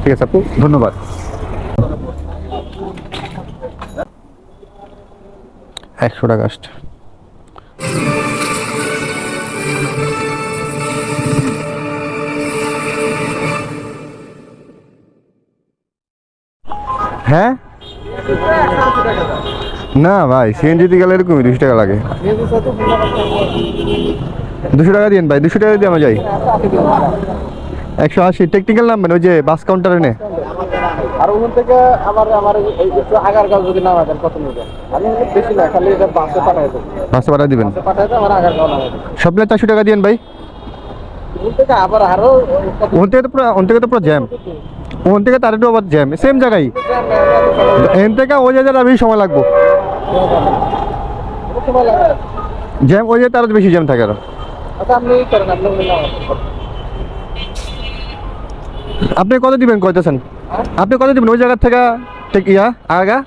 ঠিক আছে আপু, ধন্যবাদ। $100 আসছে। হ্যাঁ না ভাই, সিএনজিতে গেলে এরকমই 200 টাকা লাগে। 200 টাকা দিন ভাই, 200 টাকা দিয়ে আমরা যাই। 180 টেকনিক্যাল নামবেন, ওই যে বাস কাউন্টারে নে। আর ওখান থেকে আমার এই একটু আগারগাঁও যদি নামা দেন কত নেবেন? আমি বেশি না, খালি এটা বাসে পাঠাই দেবো। বাসে পাঠা দিবেন, বাসে পাঠাই দেবো, আমার আগারগাঁও নামা দেবো। সব মিলে 400 টাকা দিন ভাই। ওখান থেকে আবার আরো ওখান থেকে তো পুরো জ্যাম, ওখান থেকে তার একটু আবার জ্যাম, সেম জায়গায়। এখান থেকে ওই জায়গায় বেশি সময় লাগবে, জ্যাম ওই জায়গায় আরো বেশি জ্যাম থাকে আরো। আচ্ছা আপনি করেন, আপনি আপনি কত দিবেন কইতেছেন? আপনি কত দিবেন ওই জায়গা থেকে আগা?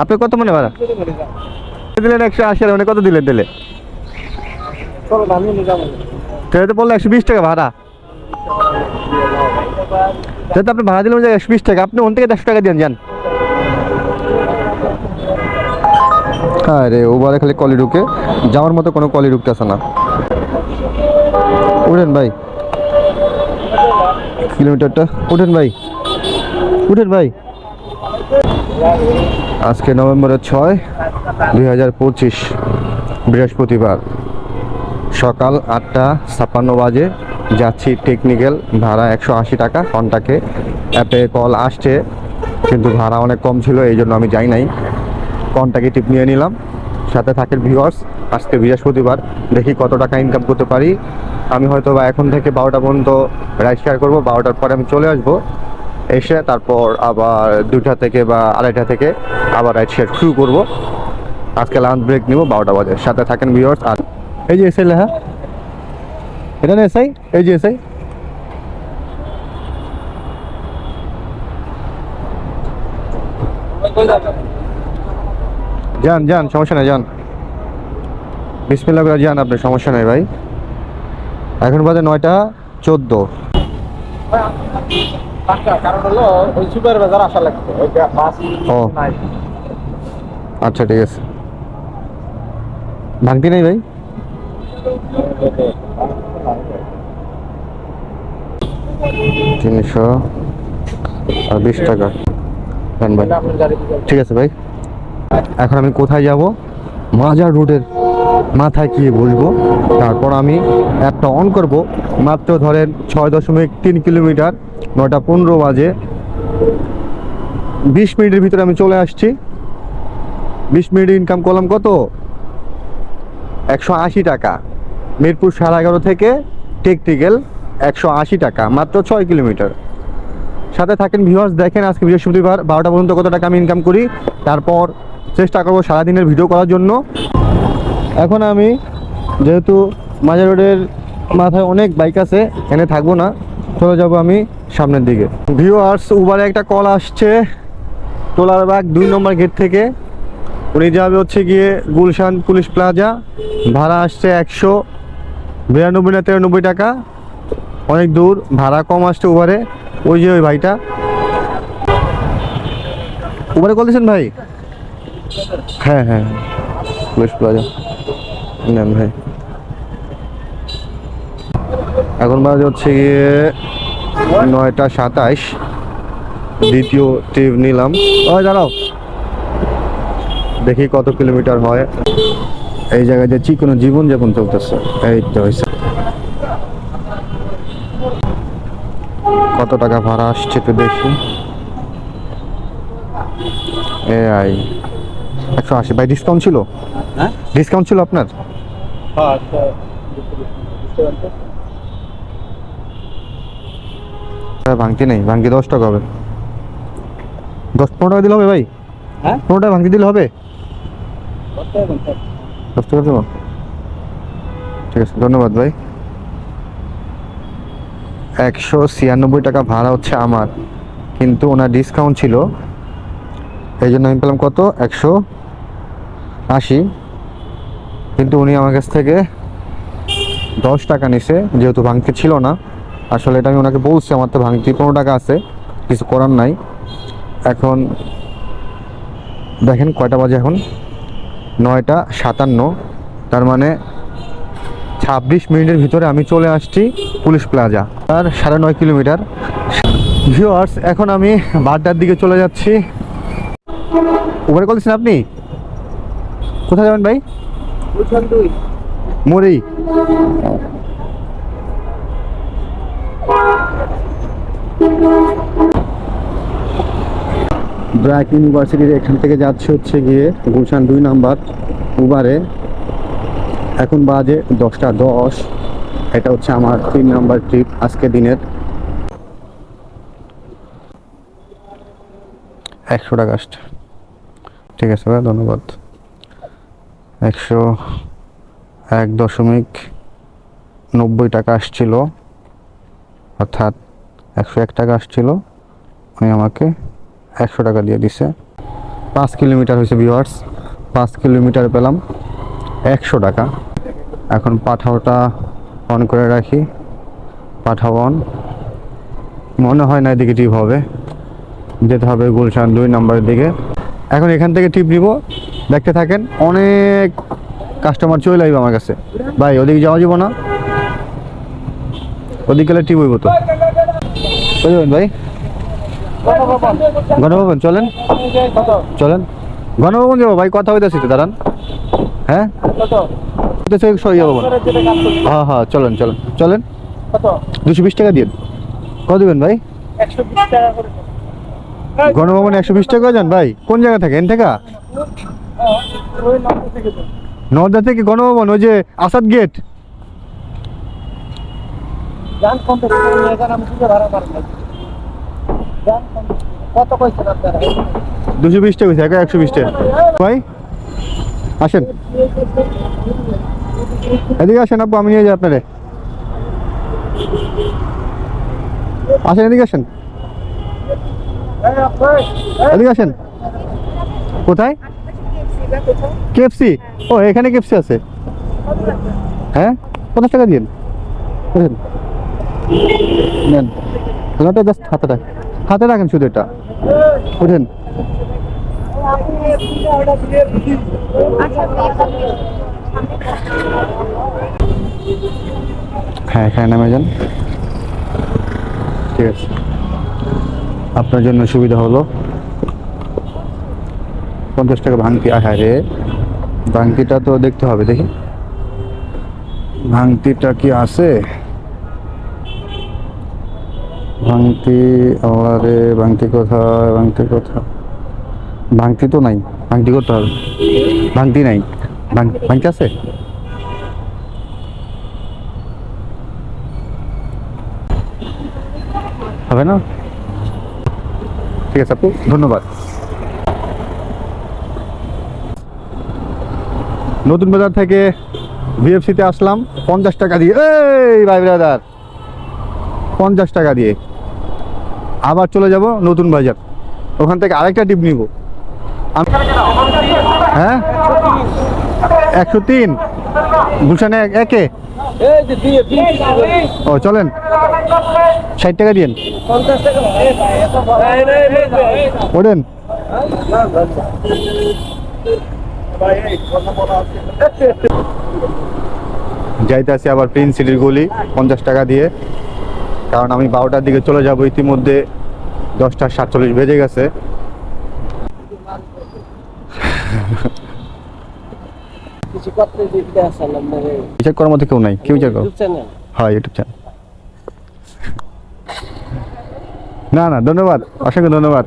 আপনি কত মনে ভাড়া দিলেন? 180 আর মানে কত দিলেন দিলে? চলো আমি নিয়ে যাবো। তাহলে তো বললো 120 টাকা ভাড়া। তাহলে তো আপনি ভাড়া দিলেন 120 টাকা, আপনি ওখান থেকে 100 টাকা দিয়ে যান। আরে ওবারে খালি কলি ঢুকে, যাওয়ার মতো কোনো কলি ঢুকতেছে না। উঠেন ভাই, কিলোমিটারটা উঠেন ভাই, উঠেন ভাই। আজকে নভেম্বরের 6, 2025 বৃহস্পতিবার, সকাল 8:56 বাজে। যাচ্ছি টেকনিক্যাল, ভাড়া 180 টাকা। কন্টাকে অ্যাপে কল আসছে, কিন্তু ভাড়া অনেক কম ছিল, এই জন্য আমি যাই নাই। কন্টাকে টিপ নিয়ে নিলাম। সাথে থাকেন ভিউয়ার্স। আজকে বৃহস্পতিবার, দেখি কত টাকা ইনকাম করতে পারি। আমি হয়তো বা এখন থেকে 12টা পর্যন্ত রাইড শেয়ার করবো, 12টার পরে আমি চলে আসবো। এসে তারপর আবার 2টা থেকে বা 2:30টা থেকে আবার রাইড শেয়ার শুরু করবো। আজকে লাঞ্চ ব্রেক নিব 12টা বাজে। সাথে থাকেন ভিউয়ার্স। আর এই যে এসআই লেখা, এটা না এসআই, এই যে এসআই। যান যান, সমস্যা নাই, যান। বিসমিল্লাহ করে যান, আপনি সমস্যা নাই ভাই। এখন বাজে 9:14। কারণ হলো ওই সুপার বাজার আসা লাগবে, ওই বাস ও নাই। আচ্ছা ঠিক আছে। ভাঙতি নেই ভাই? 320 টাকা দেন ভাই। ঠিক আছে ভাই। এখন আমি কোথায় যাব? মাজার রোডের মাথায় গিয়ে বসবো। তারপর আমি অ্যাপটা অন করব। মাত্র ধরেন 6.3 কিলোমিটার, 9:15 বাজে। 20 মিনিটের ভিতরে আমি চলে আসছি। 20 মিনিট ইনকাম করলাম কত? 180 টাকা। মিরপুর 11:30 থেকে টেকনিক্যাল 180 টাকা, মাত্র 6 কিলোমিটার। সাথে থাকেন ভিউয়ার্স, দেখেন আজকে বৃহস্পতিবার 12টা পর্যন্ত কত টাকা আমি ইনকাম করি। তারপর চেষ্টা করবো সারাদিনের ভিডিও করার জন্য। এখন আমি যেহেতু মাজার রোডের মাথায় অনেক বাইক আছে, এখানে থাকবো না, চলে যাব আমি সামনের দিকে। ভিউয়ার্স, উবারে একটা কল আসছে টোলারবাগ 2 নম্বর গেট থেকে। উনি যাবে হচ্ছে গিয়ে গুলশান পুলিশ প্লাজা। ভাড়া আসছে 192 না 93 টাকা, অনেক দূর, ভাড়া কম আসছে উবারে। ওই যে ওই ভাইটা উবারে কল দিয়েছেন ভাই? হ্যাঁ হ্যাঁ, পুলিশ প্লাজা নেন ভাই। এখন বাজে হচ্ছে গিয়ে 9:27। দ্বিতীয় ট্রিপ নিলাম। ওই দাঁড়াও, দেখি কত কিলোমিটার হয়। এই জায়গায় যে চিকনো জীবনযাপন চলতেছে, এই তো হয়েছে। কত টাকা ভাড়া আসছে একটু দেখি। 180 ভাই। ডিসকাউন্ট ছিল? হ্যাঁ ডিসকাউন্ট ছিল আপনার? ভাঙতি নেই, ভাঙতি 10 টাকা হবে। 10-15 টাকা দিলে হবে ভাই? হ্যাঁ 15 টাকা ভাঙতি দিলে হবে? 10 টাকা দেবো, ঠিক আছে, ধন্যবাদ ভাই। 196 টাকা ভাড়া হচ্ছে আমার, কিন্তু ওনার ডিসকাউন্ট ছিল, এই জন্য আমি পেলাম কত? 180। কিন্তু উনি আমার কাছ থেকে 10 টাকা নিছে, যেহেতু ভাঙতি ছিল না। আসলে এটা আমি ওনাকে বলছি আমার তো ভাঙতি 15 টাকা আছে, কিছু করার নাই। এখন দেখেন কয়টা বাজে, এখন 9টা 57, তার মানে 26 মিনিটের ভিতরে আমি চলে আসছি পুলিশ প্লাজা, আর 9.5 কিলোমিটার। ভিউয়ার্স, এখন আমি বাড্ডার দিকে চলে যাচ্ছি। উবারে কল দিচ্ছেন আপনি? কোথায় যাবেন ভাই? মরি। ব্র্যাক ইউনিভার্সিটির এখান থেকে যাচ্ছে হচ্ছে গিয়ে গুলশান 2 নাম্বার উবারে। এখন বাজে 10টা 10। এটা হচ্ছে আমার 3 নাম্বার ট্রিপ আজকে দিনের। 100 টাকা আসছে, ঠিক আছে ভাই, ধন্যবাদ। 101.90 টাকা আসছিল, অর্থাৎ 101 টাকা আসছিল, উনি আমাকে 100 টাকা দিয়ে দিছে। 5 কিলোমিটার হয়েছে ভিউয়ার্স, 5 কিলোমিটার পেলাম 100 টাকা। এখন পাঠাওটা অন করে রাখি, পাঠাও অন। মনে হয় না এদিকে টিপ হবে, যেতে হবে গুলশান 2 নাম্বারের দিকে। এখন এখান থেকে টিপ নিব, দেখতে থাকেন। অনেক কাস্টমার চলে আসবে আমার কাছে। ভাই ওদিকে যাওয়া যাব না? ওদিকে গেলে টিপ হইব তো। বুঝবেন ভাই, গণভবন চলেন, চলেন গণভবন যাবো ভাই, কথা হইতেছি তো, দাঁড়ান। হ্যাঁ সই যাবো, হ্যাঁ হ্যাঁ, চলেন চলেন চলেন। 220 টাকা দিয়ে কত দিবেন ভাই? গণভবনে 120 টাকা যান ভাই? কোন জায়গা থেকে? এন থেকে নর্দা থেকে গণভবন, ওই যে আসাদ গেট। কত কইছেন আপনারা? 220 টাকা, 120 টাকা ভাই। আসেন এদিকে, আসেন আপু, আমি নিয়ে যাই আপনারে। আসেন এদিকে, আসেন এদিকে, আসেন। কোথায়? কেএফসি? ও এখানে কেএফসি আছে? হ্যাঁ, 50 টাকা দিন, নেন। ওটা জাস্ট হাতে রাখেন শুধু, এটা বুঝেন। হ্যাঁ, এখানে নামে যান, ঠিক আছে, আপনার জন্য সুবিধা হলো। 50 টাকা ভাঙতি। হ্যাঁ রে, ভাঙতিটা তো দেখতে হবে, দেখি ভাঙতিটা কি আছে। ভাঙতি, আরে ভাঙতি কোথায়? ভাঙতি তো নাই, ভাঙতি করতে হবে। ভাঙতি নাই, ভাঙতি আছে? হবে না? ঠিক আছে আপু, ধন্যবাদ। নতুন বাজার থেকে ভিএফসিতে আসলাম 50 টাকা দিয়ে। এই ভাই ব্রাদার, 50 টাকা দিয়ে আবার চলে যাব নতুন বাজার, ওখান থেকে আরেকটা টিপ নিব। হ্যাঁ, 103 গুলশানে একে। ও চলেন, 60 টাকা দিন, ওঠেন। যাইতে আসি আবার প্রিন্স সিটির গলি 50 টাকা দিয়ে, কারণ আমি 12টার দিকে চলে যাব। ইতিমধ্যে 10টা 47 বেজে গেছে। বিচার করার মধ্যে কেউ নাই, কেউ বিচার করো। হ্যাঁ, ইউটিউব চ্যানেল। না না, ধন্যবাদ, অসংখ্য ধন্যবাদ।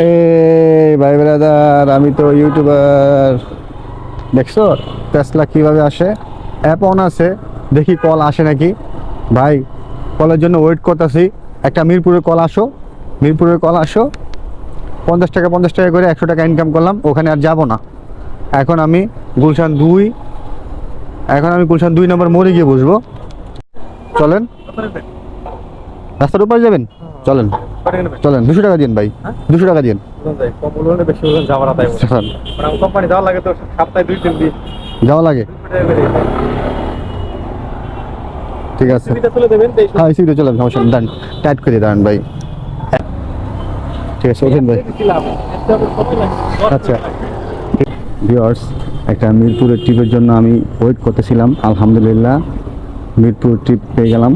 এই ভাই ব্রাদার, আমি তো ইউটিউবার। দেখছো টেসলা কিভাবে আসে? অ্যাপ অন আছে, দেখি কল আসে নাকি। ভাই কলের জন্য ওয়েট করতেছি। একটা মিরপুরের কল আসো, মিরপুরের কল আসো। 50 টাকা করে 100 টাকা ইনকাম করলাম, ওখানে আর যাব না। এখন আমি গুলশান 2 নম্বর মোড়ে গিয়ে বসবো। চলেন, রাস্তার উপরে যাবেন, চলেন চলেন। 200 টাকা দিন ভাই, 200 টাকা দিন। যাওয়া লাগে। ঠিক আছে সিবিটা তুলে দেবেন হ্যাঁ সিটে চলে সমস্যা নেই, দাঁড়ান টাইট করে দাঁড়ান ভাই। ঠিক আছে ওঠেন ভাই। আচ্ছা ভিউয়ার্স, একটা মিরপুরের ট্রিপের জন্য আমি ওয়েট করতেছিলাম, আলহামদুলিল্লাহ মিরপুর ট্রিপ পেয়ে গেলাম।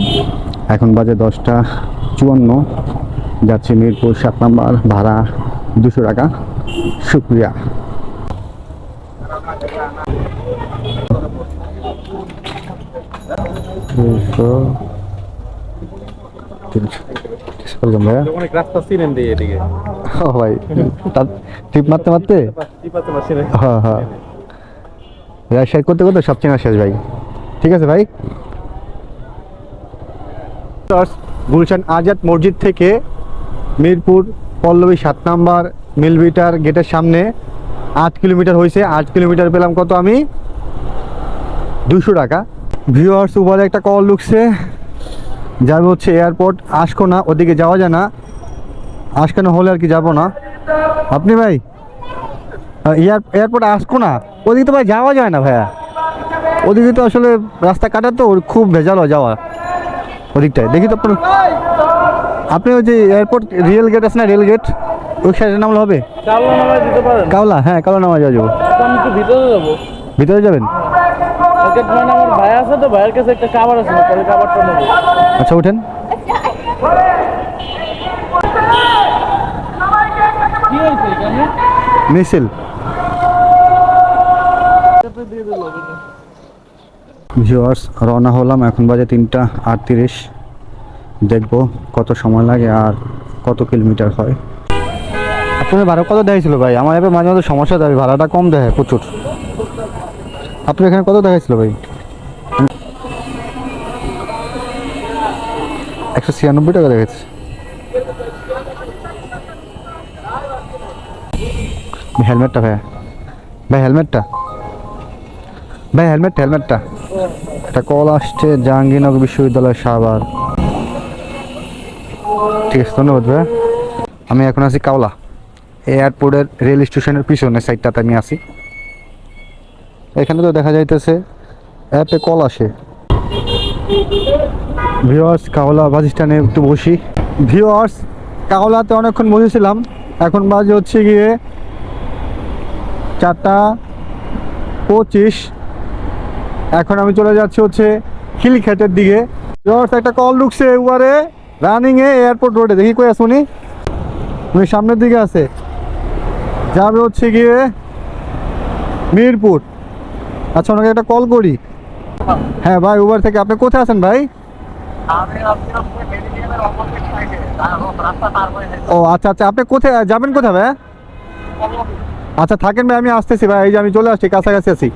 এখন বাজে 10:54, যাচ্ছি মিরপুর 7 নম্বর, ভাড়া 200 টাকা। শুক্রিয়া। ভাইয়া অনেক রাস্তা চিনেন দিয়ে এদিকে ও ভাই, তার ট্রিপ মারতে মারতে হ্যাঁ হ্যাঁ রাইড শেয়ার করতে করতে সব চেনা শেষ ভাই। ঠিক আছে ভাই। গুলশান আজাদ মসজিদ থেকে মিরপুর পল্লবী 7 নম্বর মিলবিটার গেটের সামনে 8 কিলোমিটার হয়েছে। 8 কিলোমিটার পেলাম কত আমি? 200 টাকা। ভিউয়ার্স উপরে একটা কল ঢুকছে, যাবে হচ্ছে এয়ারপোর্ট আশকোনা, ওদিকে যাওয়া যায় না, আশকোনা হলে আর কি যাবো না। আপনি ভাই এয়ারপোর্ট আশকোনা, ওদিকে তো ভাই যাওয়া যায় না ভাইয়া, ওদিকে তো আসলে রাস্তা কাটা তো খুব ভেজাল হয় যাওয়া ওদিকটায়। দেখি তো আপনি ওই যে এয়ারপোর্ট রেল গেট আছে না, রেল গেট ওই সাইডে নামলে হবে? কাওলা, হ্যাঁ কাওলা নামা যাওয়া যাবো। আমি একটু ভিতরে যাবো। ভিতরে যাবেন? আমার ভাই আছে তো, ভাইয়ের কাছে একটা খাবার আছে, তাহলে খাবারটা নেবো। আচ্ছা ওঠেন। কি হয়েছে এখানে? মিছিল ভিউয়ার্স, রওনা হলাম। এখন বাজে 3:38। দেখবো কত সময় লাগে আর কত কিলোমিটার হয়। আপনার ভাড়া কত দেখাইছিল ভাই? আমার এবার মাঝে মাঝে সমস্যা দেয়, ভাড়াটা কম দেয় প্রচুর। আপনার এখানে কত দেখাইছিল ভাই? 196 টাকা দেখাচ্ছে। হেলমেটটা ভাই, ভাই হেলমেটটা, ভাই হেলমেটটা। একটা কল আসছে জাহাঙ্গীরনগর বিশ্ববিদ্যালয় সাভার। ঠিক আছে ধন্যবাদ ভাই। আমি এখন আছি কাওলা এয়ারপোর্টের রেল স্টেশনের পিছনে সাইডটাতে আমি আছি। এখানে তো দেখা যাইতেছে অ্যাপে কল আসে। ভিউয়ার্স কাওলা বাস স্ট্যান্ডে একটু বসি। ভিউয়ার্স কাওলাতে অনেকক্ষণ বসেছিলাম, এখন বাজে হচ্ছে গিয়ে 4:25। এখন আমি চলে যাচ্ছি হচ্ছে খিলক্ষেতের দিকে। ভিউয়ার্স একটা কল ঢুকছে উপরে রানিংয়ে এয়ারপোর্ট রোডে, দেখি কই আছে উনি সামনের দিকে আছে, যাবে হচ্ছে গিয়ে মিরপুর। আচ্ছা ওনাকে একটা কল করি। হ্যাঁ ভাই উবার থেকে। আপনি কোথায় আছেন ভাই? ও আচ্ছা আচ্ছা, আপনি কোথায় যাবেন, কোথায় ভাই? আচ্ছা থাকেন ভাই, আমি আসতেছি ভাই, এই যে আমি চলে আসছি, কাছাকাছি আছি।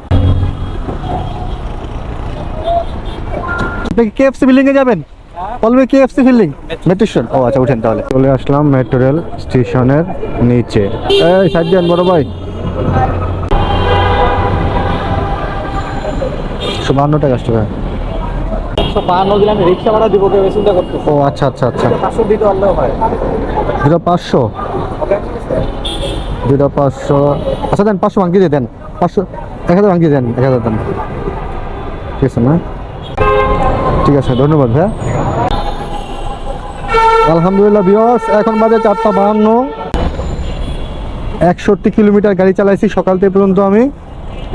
আপনি কি কেএফসি বিল্ডিং এ যাবেন? বলবে কেএফসি বিল্ডিং মেট্রো স্টেশন। ও আচ্ছা উঠেন তাহলে। চলে আসলাম মেট্রো রেল স্টেশনের নিচে। এই সাইড দেন বড় ভাই। 52 টাকা আসছে ভাই। 52 দিলে আমি রিক্সা ভাড়া দিব, কেউ চিন্তা করতে। ও আচ্ছা আচ্ছা আচ্ছা, 500 দিতে পারলেও হয়। 500 500। আচ্ছা দেন 500 ভাঙিয়ে দিয়ে দেন, 500 1000 ভাঙিয়ে দেন, 1000 দেন। ঠিক আছে না? ঠিক আছে ধন্যবাদ ভাই। আলহামদুলিল্লাহ ভিউয়ার্স, এখন বাজে 4:52। 61 কিলোমিটার গাড়ি চালাইছি সকাল থেকে পর্যন্ত। আমি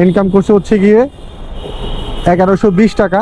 ইনকাম করছি হচ্ছে গিয়ে 1120 টাকা।